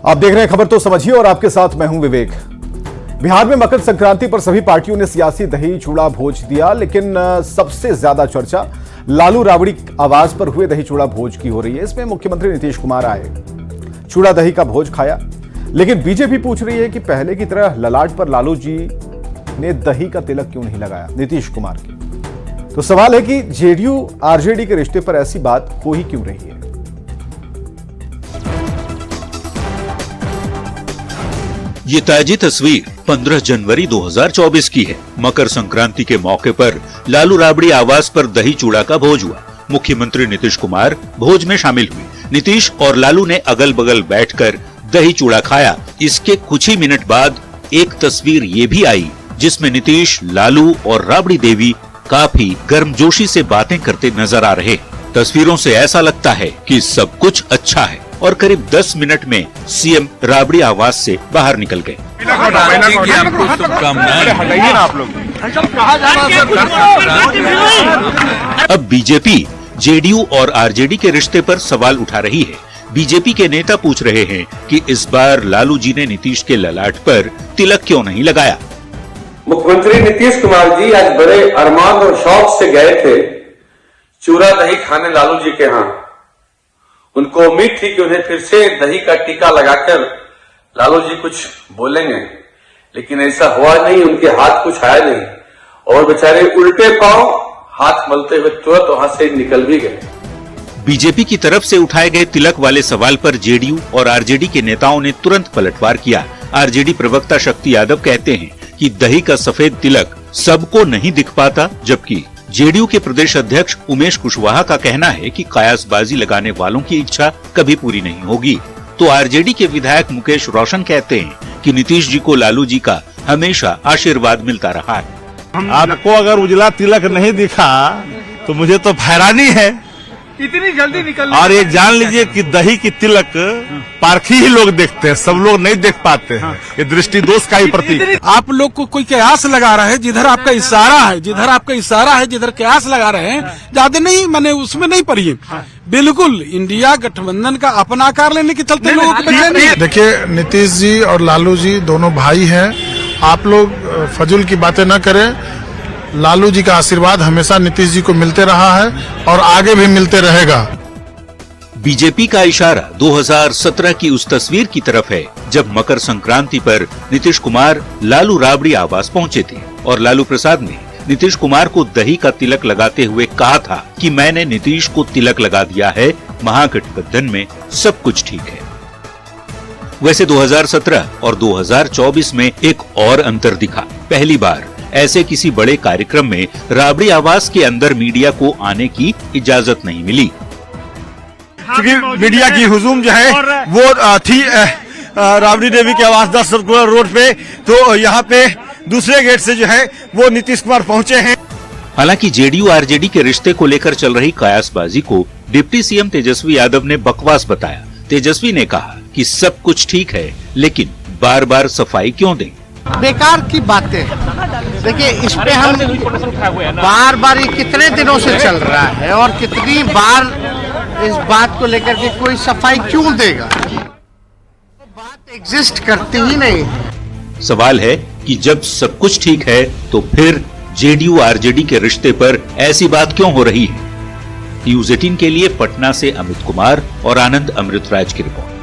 आप देख रहे हैं खबर तो समझिए और आपके साथ मैं हूं विवेक। बिहार में मकर संक्रांति पर सभी पार्टियों ने सियासी दही चूड़ा भोज दिया, लेकिन सबसे ज्यादा चर्चा लालू राबड़ी आवास पर हुए दही चूड़ा भोज की हो रही है। इसमें मुख्यमंत्री नीतीश कुमार आए, चूड़ा दही का भोज खाया, लेकिन बीजेपी पूछ रही है कि पहले की तरह ललाट पर लालू जी ने दही का तिलक क्यों नहीं लगाया नीतीश कुमार की। तो सवाल है कि जेडीयू आरजेडी के रिश्ते पर ऐसी बात हो ही क्यों रही है। ये ताजी तस्वीर 15 जनवरी 2024 की है। मकर संक्रांति के मौके पर लालू राबड़ी आवास पर दही चूड़ा का भोज हुआ। मुख्यमंत्री नीतीश कुमार भोज में शामिल हुए। नीतीश और लालू ने अगल बगल बैठकर दही चूड़ा खाया। इसके कुछ ही मिनट बाद एक तस्वीर ये भी आई जिसमें नीतीश, लालू और राबड़ी देवी काफी गर्मजोशी से बातें करते नजर आ रहे। तस्वीरों से ऐसा लगता है कि सब कुछ अच्छा है और करीब 10 मिनट में सीएम राबड़ी आवास से बाहर निकल गए। अब बीजेपी जेडीयू और आरजेडी के रिश्ते पर सवाल उठा रही है। बीजेपी के नेता पूछ रहे हैं कि इस बार लालू जी ने नीतीश के ललाट पर तिलक क्यों नहीं लगाया। मुख्यमंत्री नीतीश कुमार जी आज बड़े अरमान और शौक से गए थे चूड़ा दही खाने लालू जी के यहाँ। उनको उम्मीद थी कि उन्हें फिर से दही का टीका लगाकर लालू जी कुछ बोलेंगे, लेकिन ऐसा हुआ नहीं। उनके हाथ कुछ आया नहीं और बेचारे उल्टे पांव हाथ मलते हुए तुरंत वहां से निकल भी गए। बीजेपी की तरफ से उठाए गए तिलक वाले सवाल पर जेडीयू और आरजेडी के नेताओं ने तुरंत पलटवार किया। आरजेडी प्रवक्ता शक्ति यादव कहते हैं कि दही का सफेद तिलक सबको नहीं दिख पाता, जबकि जेडीयू के प्रदेश अध्यक्ष उमेश कुशवाहा का कहना है कि कयासबाजी लगाने वालों की इच्छा कभी पूरी नहीं होगी। तो आरजेडी के विधायक मुकेश रोशन कहते हैं कि नीतीश जी को लालू जी का हमेशा आशीर्वाद मिलता रहा है। आपको अगर उजला तिलक नहीं दिखा तो मुझे तो हैरानी है, इतनी जल्दी निकल। और ये जान लीजिए कि दही की तिलक पारखी ही लोग देखते हैं, सब लोग नहीं देख पाते हैं। ये दृष्टि दोष का ही प्रतीक। आप लोग को कोई कयास लगा रहा है, जिधर आपका इशारा है, जिधर कयास लगा रहे हैं, ज्यादा नहीं माने उसमें नहीं पड़िए। बिल्कुल इंडिया गठबंधन का अपना आकार लेने के चलते लोगों को नहीं। देखिए, नीतीश जी और लालू जी दोनों भाई हैं। आप लोग फजूल की बातें न करें। लालू जी का आशीर्वाद हमेशा नीतीश जी को मिलते रहा है और आगे भी मिलते रहेगा। बीजेपी का इशारा 2017 की उस तस्वीर की तरफ है जब मकर संक्रांति पर नीतीश कुमार लालू राबड़ी आवास पहुंचे थे और लालू प्रसाद ने नीतीश कुमार को दही का तिलक लगाते हुए कहा था कि मैंने नीतीश को तिलक लगा दिया है, महागठबंधन में सब कुछ ठीक है। वैसे 2017 और 2024 में एक और अंतर दिखा। पहली बार ऐसे किसी बड़े कार्यक्रम में राबड़ी आवास के अंदर मीडिया को आने की इजाजत नहीं मिली, क्योंकि मीडिया की हुजूम जो है वो थी राबड़ी देवी के आवास 10 सर्कुलर रोड पे। तो यहाँ पे दूसरे गेट से जो है वो नीतीश कुमार पहुँचे हैं। हालांकि जेडीयू आरजेडी के रिश्ते को लेकर चल रही कयासबाजी को डिप्टी सीएम तेजस्वी यादव ने बकवास बताया। तेजस्वी ने कहा कि सब कुछ ठीक है, लेकिन बार बार सफाई क्यों दें। बेकार की बातें। देखिए, इस पे हम बार बार कितने दिनों से चल रहा है और कितनी बार इस बात को लेकर के कोई सफाई क्यों देगा। बात एग्जिस्ट करती ही नहीं है। सवाल है कि जब सब कुछ ठीक है तो फिर जेडीयू आरजेडी के रिश्ते पर ऐसी बात क्यों हो रही है। न्यूज़ 18 के लिए पटना से अमित कुमार और आनंद अमृतराज की रिपोर्ट।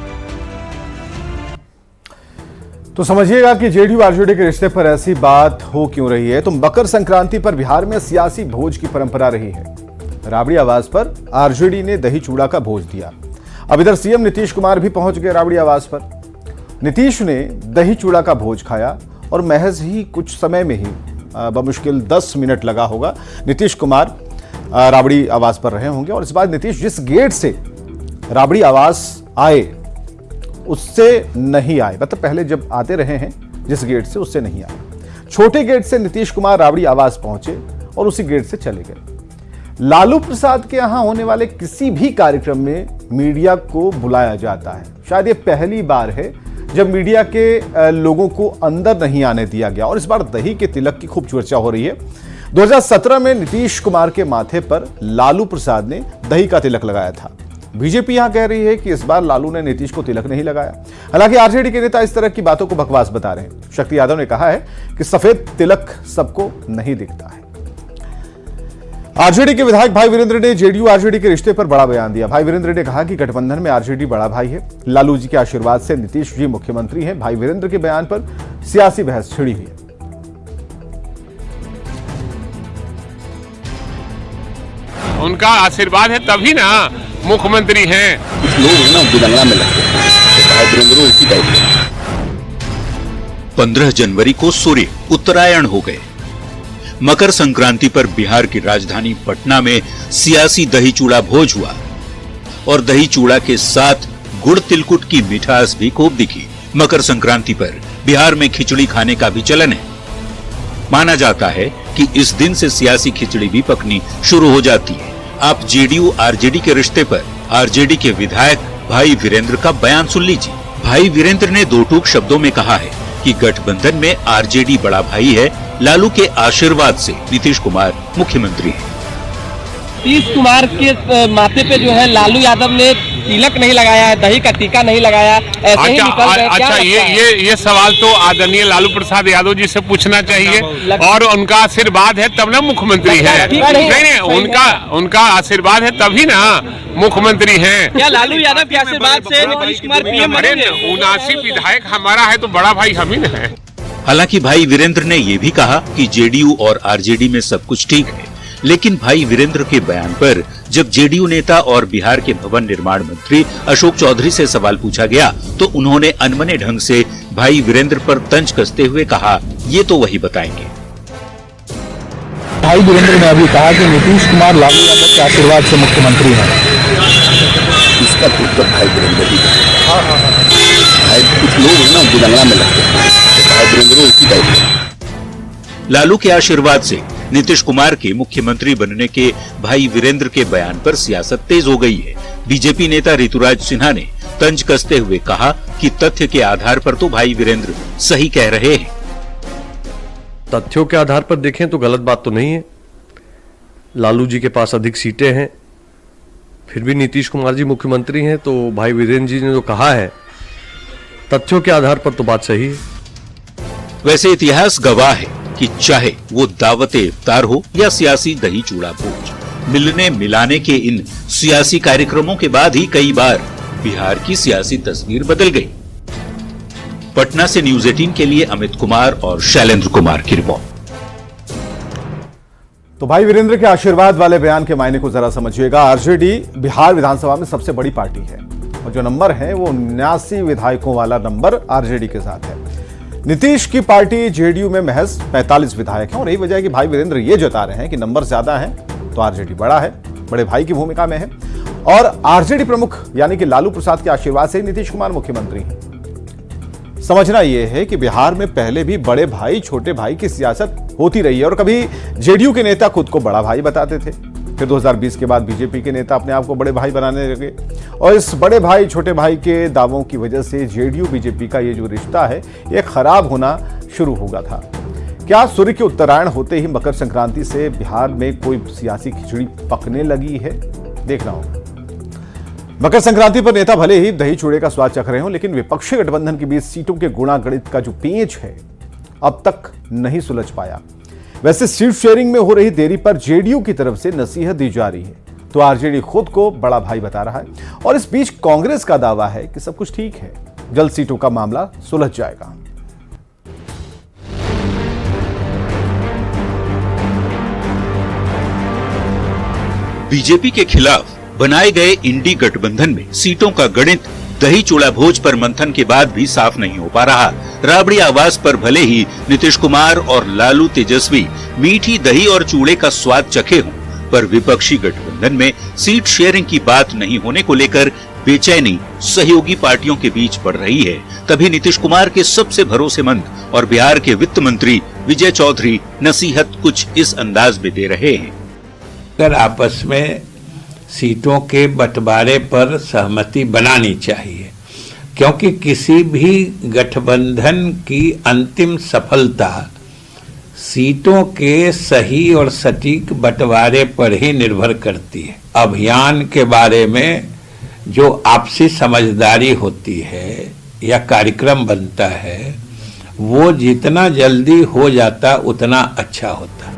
तो समझिएगा कि जेडीयू आरजेडी के रिश्ते पर ऐसी बात हो क्यों रही है। तो मकर संक्रांति पर बिहार में सियासी भोज की परंपरा रही है। राबड़ी आवास पर आरजेडी ने दही चूड़ा का भोज दिया। अब इधर सीएम नीतीश कुमार भी पहुंच गए राबड़ी आवास पर। नीतीश ने दही चूड़ा का भोज खाया और महज ही कुछ समय में ही बमुश्किल 10 मिनट लगा होगा नीतीश कुमार राबड़ी आवास पर रहे होंगे। और इस बार नीतीश जिस गेट से राबड़ी आवास आए उससे नहीं आए, मतलब पहले जब आते रहे हैं जिस गेट से उससे नहीं आए। छोटे गेट से नीतीश कुमार राबड़ी आवास पहुंचे और उसी गेट से चले गए। लालू प्रसाद के यहां होने वाले किसी भी कार्यक्रम में मीडिया को बुलाया जाता है। शायद ये पहली बार है जब मीडिया के लोगों को अंदर नहीं आने दिया गया। और इस बार दही के तिलक की खूब चर्चा हो रही है। 2017 में नीतीश कुमार के माथे पर लालू प्रसाद ने दही का तिलक लगाया था। बीजेपी यहां कह रही है कि इस बार लालू ने नीतीश को तिलक नहीं लगाया। हालांकि आरजेडी के नेता इस तरह की बातों को बकवास बता रहे हैं। शक्ति यादव ने कहा है कि सफेद तिलक सबको नहीं दिखता है। आरजेडी के विधायक भाई वीरेंद्र ने जेडीयू आरजेडी के रिश्ते पर बड़ा बयान दिया। भाई वीरेंद्र ने कहा कि गठबंधन में आरजेडी बड़ा भाई है। लालू जी के आशीर्वाद से नीतीश जी मुख्यमंत्री हैं। भाई वीरेंद्र के बयान पर सियासी बहस छिड़ी हुई है। उनका आशीर्वाद है तभी ना मुख्यमंत्री हैं। कुछ लोग ना दंगला में लगते हैं, उसी टाइप के। 15 जनवरी को सूर्य उत्तरायण हो गए। मकर संक्रांति पर बिहार की राजधानी पटना में सियासी दही चूड़ा भोज हुआ और दही चूड़ा के साथ गुड़ तिलकुट की मिठास भी खूब दिखी। मकर संक्रांति पर बिहार में खिचड़ी खाने का भी चलन है। माना जाता है कि इस दिन से सियासी खिचड़ी भी पकनी शुरू हो जाती है। आप जेडीयू आरजेडी के रिश्ते पर आरजेडी के विधायक भाई वीरेंद्र का बयान सुन लीजिए। भाई वीरेंद्र ने दो टूक शब्दों में कहा है कि गठबंधन में आरजेडी बड़ा भाई है। लालू के आशीर्वाद से नीतीश कुमार मुख्यमंत्री हैं। नीतीश कुमार के माथे पे जो है लालू यादव ने तिलक नहीं लगाया है, दही का टीका नहीं लगाया, ऐसे ही निकल गए। अच्छा, ये सवाल तो आदरणीय लालू प्रसाद यादव जी से पूछना चाहिए। और उनका आशीर्वाद है तब ना मुख्यमंत्री है। नहीं, उनका आशीर्वाद है तभी ना मुख्यमंत्री हैं। क्या लालू यादव के आशीर्वाद से नीतीश कुमार पीएम बनेंगे? 79 विधायक हमारा है तो बड़ा भाई हम ही ना है। हालांकि भाई वीरेंद्र ने यह भी कहा कि जेडीयू और आरजेडी में सब कुछ ठीक है। लेकिन भाई वीरेंद्र के बयान पर जब जेडीयू नेता और बिहार के भवन निर्माण मंत्री अशोक चौधरी से सवाल पूछा गया तो उन्होंने अनमने ढंग से भाई वीरेंद्र पर तंज कसते हुए कहा, ये तो वही बताएंगे। भाई वीरेंद्र ने अभी कहा कि नीतीश कुमार लालू यादव के आशीर्वाद से मुख्यमंत्री हैं। इसका उत्तर भाई वीरेंद्र भी भाई कुछ लोग ना दंगला में लगते हैं, भाई वीरेंद्र उसी टाइप के। लालू के आशीर्वाद से नीतीश कुमार के मुख्यमंत्री बनने के भाई वीरेंद्र के बयान पर सियासत तेज हो गई है। बीजेपी नेता ऋतुराज सिन्हा ने तंज कसते हुए कहा कि तथ्य के आधार पर तो भाई वीरेंद्र सही कह रहे हैं। तथ्यों के आधार पर देखें तो गलत बात तो नहीं है। लालू जी के पास अधिक सीटें हैं, फिर भी नीतीश कुमार जी मुख्यमंत्री हैं, तो भाई वीरेंद्र जी ने जो कहा है तथ्यों के आधार पर तो बात सही है। वैसे इतिहास गवाह है कि चाहे वो दावते इफ्तार हो या सियासी दही चूड़ा भोज, मिलने मिलाने के इन सियासी कार्यक्रमों के बाद ही कई बार बिहार की सियासी तस्वीर बदल गई। पटना से न्यूज 18 के लिए अमित कुमार और शैलेंद्र कुमार की रिपोर्ट। तो भाई वीरेंद्र के आशीर्वाद वाले बयान के मायने को जरा समझिएगा। आरजेडी बिहार विधानसभा में सबसे बड़ी पार्टी है और जो नंबर है वो 79 विधायकों वाला नंबर आरजेडी के साथ है। नीतीश की पार्टी जेडीयू में महज 45 विधायक हैं और यही वजह है कि भाई वीरेंद्र ये जता रहे हैं कि नंबर ज्यादा है तो आरजेडी बड़ा है, बड़े भाई की भूमिका में है और आरजेडी प्रमुख यानी कि लालू प्रसाद के आशीर्वाद से नीतीश कुमार मुख्यमंत्री हैं। समझना यह है कि बिहार में पहले भी बड़े भाई छोटे भाई की सियासत होती रही है और कभी जेडीयू के नेता खुद को बड़ा भाई बताते थे, फिर 2020 के बाद बीजेपी के नेता अपने आप को बड़े भाई बनाने लगे और इस बड़े भाई छोटे भाई के दावों की वजह से जेडीयू बीजेपी का ये जो रिश्ता है ये खराब होना शुरू हो गया था। क्या सूर्य के उत्तरायण होते ही मकर संक्रांति से बिहार में कोई सियासी खिचड़ी पकने लगी है? देखना होगा। मकर संक्रांति पर नेता भले ही दही चूड़े का स्वाद चख रहे हो, लेकिन विपक्षी गठबंधन के बीच सीटों के गुणागणित का जो पेंच है अब तक नहीं सुलझ पाया। वैसे सीट शेयरिंग में हो रही देरी पर जेडीयू की तरफ से नसीहत दी जा रही है तो आरजेडी खुद को बड़ा भाई बता रहा है और इस बीच कांग्रेस का दावा है कि सब कुछ ठीक है, जल्द सीटों का मामला सुलझ जाएगा। बीजेपी के खिलाफ बनाए गए इंडी गठबंधन में सीटों का गणित दही चूड़ा भोज पर मंथन के बाद भी साफ नहीं हो पा रहा। राबड़ी आवास पर भले ही नीतीश कुमार और लालू तेजस्वी मीठी दही और चूड़े का स्वाद चखे हों, पर विपक्षी गठबंधन में सीट शेयरिंग की बात नहीं होने को लेकर बेचैनी सहयोगी पार्टियों के बीच बढ़ रही है। तभी नीतीश कुमार के सबसे भरोसेमंद और बिहार के वित्त मंत्री विजय चौधरी नसीहत कुछ इस अंदाज में दे रहे हैं। अगर आपस में सीटों के बंटवारे पर सहमति बनानी चाहिए, क्योंकि किसी भी गठबंधन की अंतिम सफलता सीटों के सही और सटीक बंटवारे पर ही निर्भर करती है। अभियान के बारे में जो आपसी समझदारी होती है या कार्यक्रम बनता है वो जितना जल्दी हो जाता उतना अच्छा होता।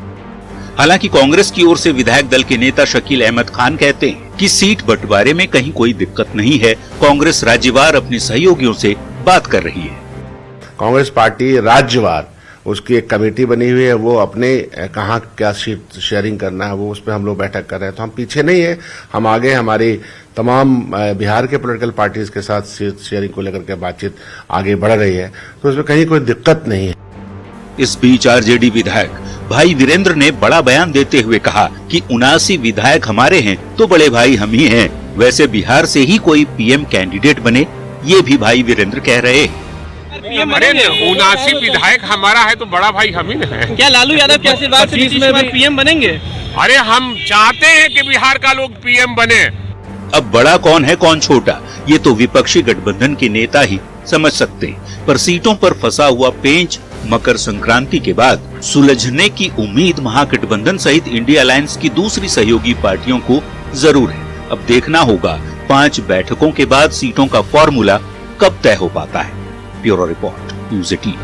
हालांकि कांग्रेस की ओर से विधायक दल के नेता शकील अहमद खान कहते हैं कि सीट बंटवारे में कहीं कोई दिक्कत नहीं है, कांग्रेस राज्यवार अपने सहयोगियों से बात कर रही है। कांग्रेस पार्टी राज्यवार उसकी एक कमेटी बनी हुई है, वो अपने कहाँ क्या सीट शेयरिंग करना है वो उस पर हम लोग बैठक कर रहे हैं। तो हम पीछे नहीं है, हम आगे हमारी तमाम बिहार के पॉलिटिकल पार्टीज के साथ सीट शेयरिंग को लेकर के बातचीत आगे बढ़ रही है, तो उसमें कहीं कोई दिक्कत नहीं है। इस बीच आरजेडी विधायक भाई वीरेंद्र ने बड़ा बयान देते हुए कहा कि 79 विधायक हमारे हैं तो बड़े भाई हम ही हैं। वैसे बिहार से ही कोई पीएम कैंडिडेट बने, ये भी भाई वीरेंद्र कह रहे हैं। अरे 79 विधायक हमारा है तो बड़ा भाई हम ही है। क्या लालू यादव के आशीर्वाद से नीतीश कुमार पीएम बनेंगे? अरे हम चाहते हैं कि बिहार का लोग पीएम बने। अब बड़ा कौन है कौन छोटा, ये तो विपक्षी गठबंधन के नेता ही समझ सकते हैं, पर सीटों पर फंसा हुआ पेंच मकर संक्रांति के बाद सुलझने की उम्मीद महागठबंधन सहित इंडिया अलायंस की दूसरी सहयोगी पार्टियों को जरूर है। अब देखना होगा 5 बैठकों के बाद सीटों का फॉर्मूला कब तय हो पाता है। Bureau report, news 18।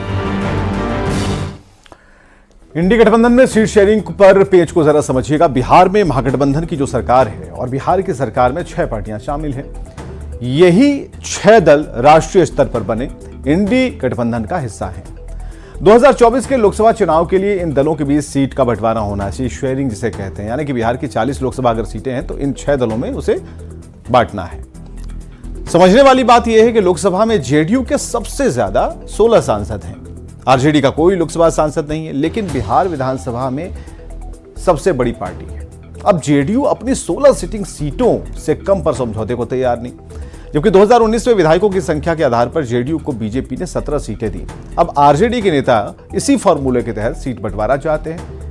इंडी गठबंधन में सीट शेयरिंग पर पेच को जरा समझिएगा। बिहार में महागठबंधन की जो सरकार है और बिहार की सरकार में 6 पार्टियां शामिल हैं। यही 6 दल राष्ट्रीय स्तर पर बने इंडी गठबंधन का हिस्सा हैं। 2024 के लोकसभा चुनाव के लिए इन दलों के बीच सीट का बंटवारा होना है, सीट शेयरिंग जिसे कहते हैं, यानी कि बिहार की 40 लोकसभा अगर सीटें हैं तो इन 6 दलों में उसे बांटना है। समझने वाली बात यह है कि लोकसभा में जेडीयू के सबसे ज्यादा 16 सांसद हैं। आरजेडी का कोई लोकसभा सांसद नहीं है, लेकिन बिहार विधानसभा में सबसे बड़ी पार्टी है। अब जेडीयू अपनी 16 सिटिंग सीटों से कम पर समझौते को तैयार नहीं, जबकि 2019 में विधायकों की संख्या के आधार पर जेडीयू को बीजेपी ने 17 सीटें दी। अब आरजेडी के नेता इसी फॉर्मूले के तहत सीट बंटवारा चाहते हैं।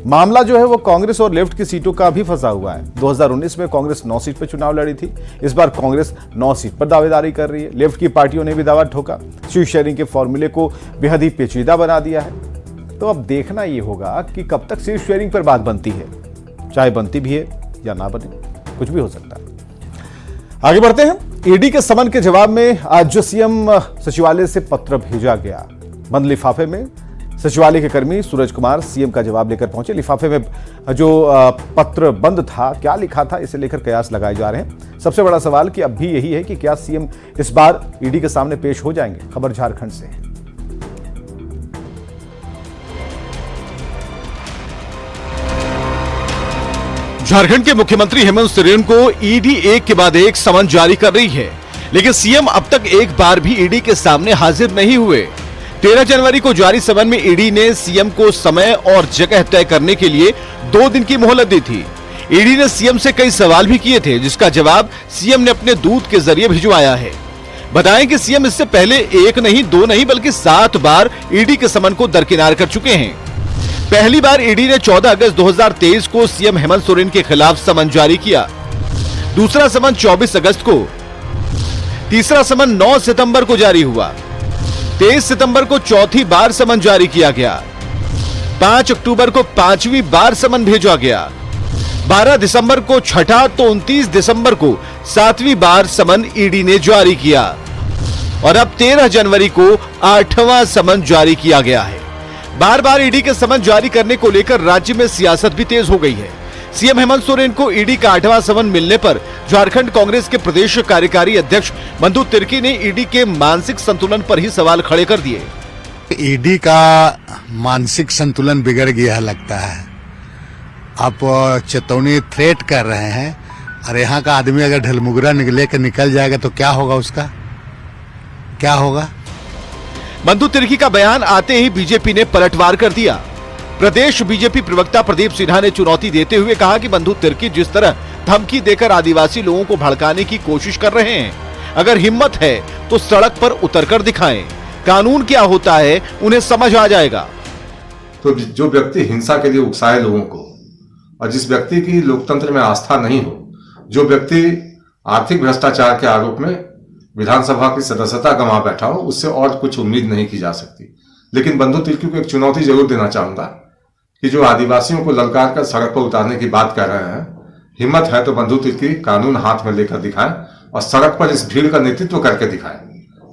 मामला जो है वो कांग्रेस और लेफ्ट की सीटों का भी फंसा हुआ है। 2019 में कांग्रेस 9 सीट पर चुनाव लड़ी थी, इस बार कांग्रेस 9 सीट पर दावेदारी कर रही है। लेफ्ट की पार्टियों ने भी दावा ठोका, सीट शेयरिंग के फॉर्मूले को बेहद ही पेचीदा बना दिया है। तो अब देखना ये होगा कि कब तक सीट शेयरिंग पर बात बनती है, चाहे बनती भी है या ना बने, कुछ भी हो सकता है। आगे बढ़ते हैं। ईडी के समन के जवाब में आज जो सीएम सचिवालय से पत्र भेजा गया, बंद लिफाफे में सचिवालय के कर्मी सूरज कुमार सीएम का जवाब लेकर पहुंचे। लिफाफे में जो पत्र बंद था, क्या लिखा था, इसे लेकर कयास लगाए जा रहे हैं। सबसे बड़ा सवाल कि अब भी यही है कि क्या सीएम इस बार ईडी के सामने पेश हो जाएंगे। खबर झारखंड से है। झारखंड के मुख्यमंत्री हेमंत सोरेन को ईडी एक के बाद एक समन जारी कर रही है, लेकिन सीएम अब तक एक बार भी ईडी के सामने हाजिर नहीं हुए। 13 जनवरी को जारी समन में ईडी ने सीएम को समय और जगह तय करने के लिए 2 दिन की मोहलत दी थी। ईडी ने सीएम से कई सवाल भी किए थे, जिसका जवाब सीएम ने अपने दूत के जरिए भिजवाया है। बताएं कि सीएम इससे पहले 1 नहीं 2 नहीं बल्कि 7 बार ईडी के समन को दरकिनार कर चुके हैं। पहली बार ईडी ने 14 अगस्त 2023 को सीएम हेमंत सोरेन के खिलाफ समन जारी किया। दूसरा समन 24 अगस्त को, तीसरा समन 9 सितंबर को जारी हुआ। 23 सितंबर को चौथी बार समन जारी किया गया। 5 अक्टूबर को 5वीं बार समन भेजा गया। 12 दिसंबर को छठा तो 29 दिसंबर को 7वीं बार समन ईडी ने जारी किया और अब 13 जनवरी को 8वां समन जारी किया गया है। बार बार ईडी के समन जारी करने को लेकर राज्य में सियासत भी तेज हो गई है। सीएम हेमंत सोरेन को ईडी का 8वां समन मिलने पर झारखंड कांग्रेस के प्रदेश कार्यकारी अध्यक्ष बंधु तिर्की ने ईडी के मानसिक संतुलन पर ही सवाल खड़े कर दिए। ईडी का मानसिक संतुलन बिगड़ गया लगता है। आप चेतावनी थ्रेट कर रहे हैं और यहाँ का आदमी अगर ढलमुगरा निकल जाएगा तो क्या होगा, उसका क्या होगा। बंधु तिर्की का बयान आते ही बीजेपी ने पलटवार कर दिया। प्रदेश बीजेपी प्रवक्ता प्रदीप सिन्हा ने चुनौती देते हुए कहा कि बंधु तिर्की जिस तरह धमकी देकर आदिवासी लोगों को भड़काने की कोशिश कर रहे हैं, अगर हिम्मत है तो सड़क पर उतरकर दिखाएं। कानून क्या होता है उन्हें समझ आ जाएगा। तो जो व्यक्ति हिंसा के लिए उकसाए लोगों को और जिस व्यक्ति की लोकतंत्र में आस्था नहीं हो, जो व्यक्ति आर्थिक भ्रष्टाचार के आरोप में विधानसभा की सदस्यता गंवा बैठा हो, उससे और कुछ उम्मीद नहीं की जा सकती। लेकिन बंधु तिर्की को एक चुनौती जरूर देना चाहूंगा कि जो आदिवासियों को ललकार कर सड़क पर उतारने की बात कर रहे हैं, हिम्मत है तो बंधु तिर्की कानून हाथ में लेकर दिखाएं और सड़क पर इस भीड़ का नेतृत्व करके दिखाएं।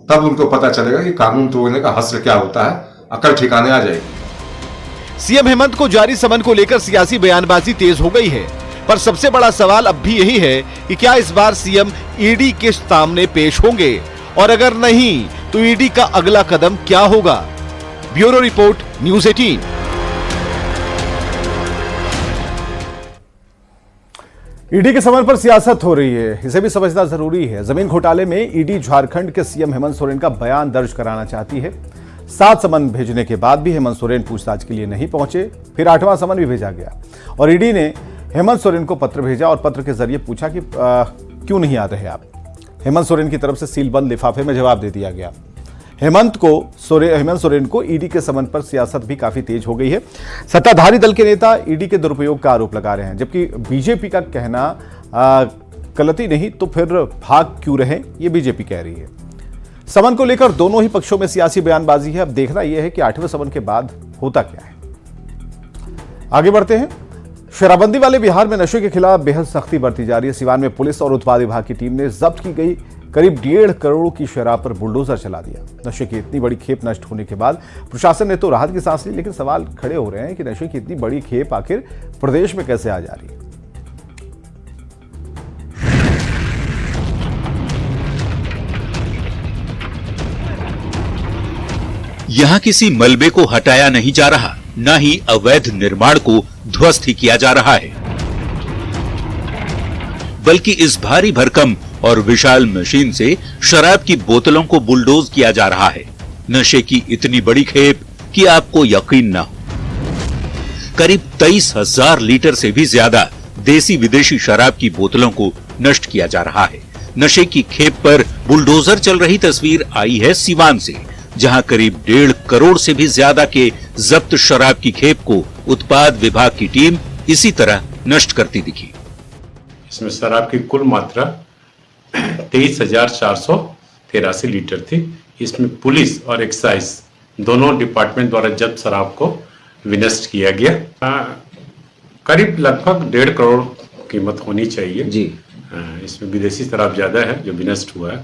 तब उनको पता चलेगा कि कानून तोड़ने का हश्र क्या होता है, अकल ठिकाने आ जाएगी। सीएम हेमंत को जारी समन को लेकर सियासी बयानबाजी तेज हो गई है, पर सबसे बड़ा सवाल अब भी यही है कि क्या इस बार सीएम ईडी के सामने पेश होंगे, और अगर नहीं तो ईडी का अगला कदम क्या होगा। Bureau report, news 18। ईडी के समन पर सियासत हो रही है, इसे भी समझना जरूरी है। जमीन घोटाले में ईडी झारखंड के सीएम हेमंत सोरेन का बयान दर्ज कराना चाहती है। 7 समन भेजने के बाद भी हेमंत सोरेन पूछताछ के लिए नहीं पहुंचे। फिर 8वां समन भी भेजा गया और ईडी ने हेमंत सोरेन को पत्र भेजा और पत्र के जरिए पूछा कि क्यों नहीं आ रहे आप। हेमंत सोरेन की तरफ से सीलबंद लिफाफे में जवाब दे दिया गया। हेमंत सोरेन को ईडी के समन पर सियासत भी काफी तेज हो गई है। सत्ताधारी दल के नेता ईडी के दुरुपयोग का आरोप लगा रहे हैं, जबकि बीजेपी का कहना गलती नहीं तो फिर भाग क्यों रहे, ये बीजेपी कह रही है। समन को लेकर दोनों ही पक्षों में सियासी बयानबाजी है। अब देखना यह है कि 8वें समन के बाद होता क्या है। आगे बढ़ते हैं। शराबबंदी वाले बिहार में नशे के खिलाफ बेहद सख्ती बरती जा रही है। सिवान में पुलिस और उत्पाद विभाग की टीम ने जब्त की गई करीब 1.5 करोड़ की शराब पर बुलडोजर चला दिया। नशे की इतनी बड़ी खेप नष्ट होने के बाद प्रशासन ने तो राहत की सांस ली, लेकिन सवाल खड़े हो रहे हैं कि नशे की इतनी बड़ी खेप आखिर प्रदेश में कैसे आ जा रही है। यहाँ किसी मलबे को हटाया नहीं जा रहा, न ही अवैध निर्माण को ध्वस्त ही किया जा रहा है, बल्कि इस भारी भरकम और विशाल मशीन से शराब की बोतलों को बुलडोज किया जा रहा है। नशे की इतनी बड़ी खेप कि आपको यकीन ना हो। करीब 23,000 लीटर से भी ज्यादा देसी विदेशी शराब की बोतलों को नष्ट किया जा रहा है। नशे की खेप पर बुलडोजर चल रही तस्वीर आई है सिवान से, जहां करीब 1.5 करोड़ से भी ज्यादा के जब्त शराब की खेप को उत्पाद विभाग की टीम इसी तरह नष्ट करती दिखी। इसमें शराब की कुल मात्रा 23,483 लीटर थी। इसमें पुलिस और एक्साइज दोनों डिपार्टमेंट द्वारा जब्त शराब को विनष्ट किया गया। करीब लगभग 1.5 करोड़ कीमत होनी चाहिए जी। इसमें विदेशी शराब ज्यादा है जो विनष्ट हुआ है।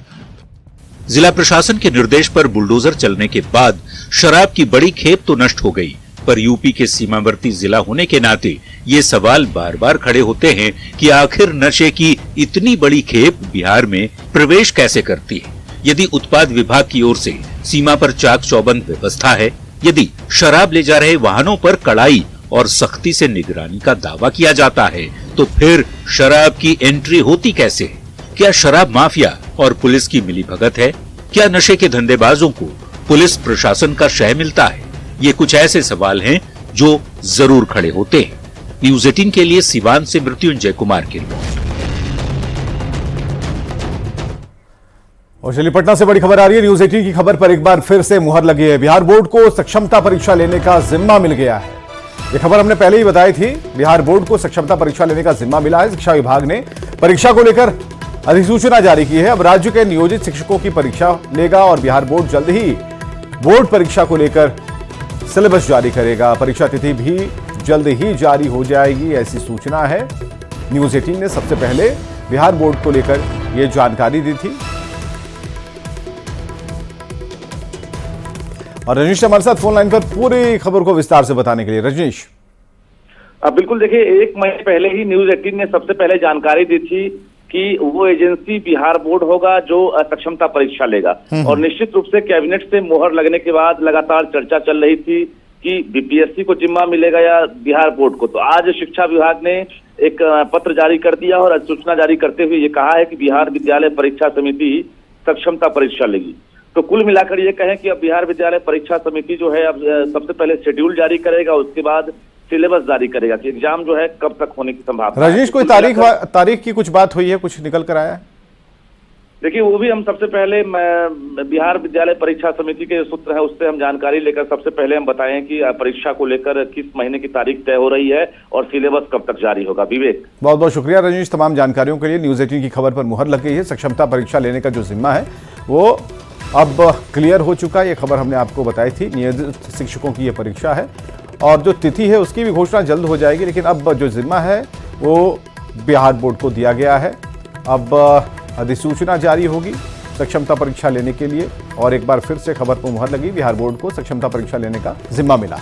जिला प्रशासन के निर्देश पर बुलडोजर चलने के बाद शराब की बड़ी खेप तो नष्ट हो गई, पर यूपी के सीमावर्ती जिला होने के नाते ये सवाल बार बार खड़े होते हैं कि आखिर नशे की इतनी बड़ी खेप बिहार में प्रवेश कैसे करती है। यदि उत्पाद विभाग की ओर से सीमा पर चाक चौबंद व्यवस्था है, यदि शराब ले जा रहे वाहनों पर कड़ाई और सख्ती से निगरानी का दावा किया जाता है, तो फिर शराब की एंट्री होती कैसे है? क्या शराब माफिया और पुलिस की मिलीभगत है? क्या नशे के धंधेबाजों को पुलिस प्रशासन का शह मिलता है? ये कुछ ऐसे सवाल हैं जो जरूर खड़े होते हैं। न्यूज़ 18 के लिए सिवान से मृत्युंजय कुमार की रिपोर्ट। और चलिए पटना से बड़ी खबर आ रही है। न्यूज़ 18 की खबर पर एक बार फिर से मुहर लगी है। बिहार बोर्ड को सक्षमता परीक्षा लेने का जिम्मा मिल गया है। ये खबर हमने पहले ही बताई थी। बिहार बोर्ड को सक्षमता परीक्षा लेने का जिम्मा मिला है। शिक्षा विभाग ने परीक्षा को लेकर अधिसूचना जारी की है। अब राज्य के नियोजित शिक्षकों की परीक्षा लेगा और बिहार बोर्ड जल्द ही बोर्ड परीक्षा को लेकर सिलेबस जारी करेगा। परीक्षा तिथि भी जल्द ही जारी हो जाएगी, ऐसी सूचना है। न्यूज़ 18 ने सबसे पहले बिहार बोर्ड को लेकर यह जानकारी दी थी। और रजनीश हमारे साथ फोन लाइन पर पूरी खबर को विस्तार से बताने के लिए। रजनीश, बिल्कुल, देखिए 1 महीने पहले ही न्यूज़ 18 ने सबसे पहले जानकारी दी थी कि वो एजेंसी बिहार बोर्ड होगा जो सक्षमता परीक्षा लेगा। और निश्चित रूप से कैबिनेट से मोहर लगने के बाद लगातार चर्चा चल रही थी कि बीपीएससी को जिम्मा मिलेगा या बिहार बोर्ड को। तो आज शिक्षा विभाग ने एक पत्र जारी कर दिया और सूचना जारी करते हुए ये कहा है कि बिहार विद्यालय परीक्षा समिति सक्षमता परीक्षा लेगी। तो कुल मिलाकर ये कहें कि अब बिहार विद्यालय परीक्षा समिति जो है अब सबसे पहले शेड्यूल जारी करेगा, उसके बाद सिलेबस जारी करेगा कि एग्जाम जो है कब तक होने की संभावना। रजनीश, कोई तारीख की कुछ बात हुई है, कुछ निकल कर आया है? देखिए, वो भी हम सबसे पहले बिहार विद्यालय परीक्षा समिति के सूत्र है उससे हम जानकारी लेकर सबसे पहले हम बताएं कि परीक्षा को लेकर किस महीने की तारीख तय हो रही है और सिलेबस कब तक जारी होगा। विवेक, बहुत बहुत शुक्रिया रजनीश तमाम जानकारियों के लिए। न्यूज़ 18 की खबर पर मुहर लग गई है। सक्षमता परीक्षा लेने का जो जिम्मा है वो अब क्लियर हो चुका है। ये खबर हमने आपको बताई थी। नियोजित शिक्षकों की ये परीक्षा है और जो तिथि है उसकी भी घोषणा जल्द हो जाएगी, लेकिन अब जो जिम्मा है वो बिहार बोर्ड को दिया गया है। अब अधिसूचना जारी होगी सक्षमता परीक्षा लेने के लिए। और एक बार फिर से खबर पर मुहर लगी, बिहार बोर्ड को सक्षमता परीक्षा लेने का जिम्मा मिला।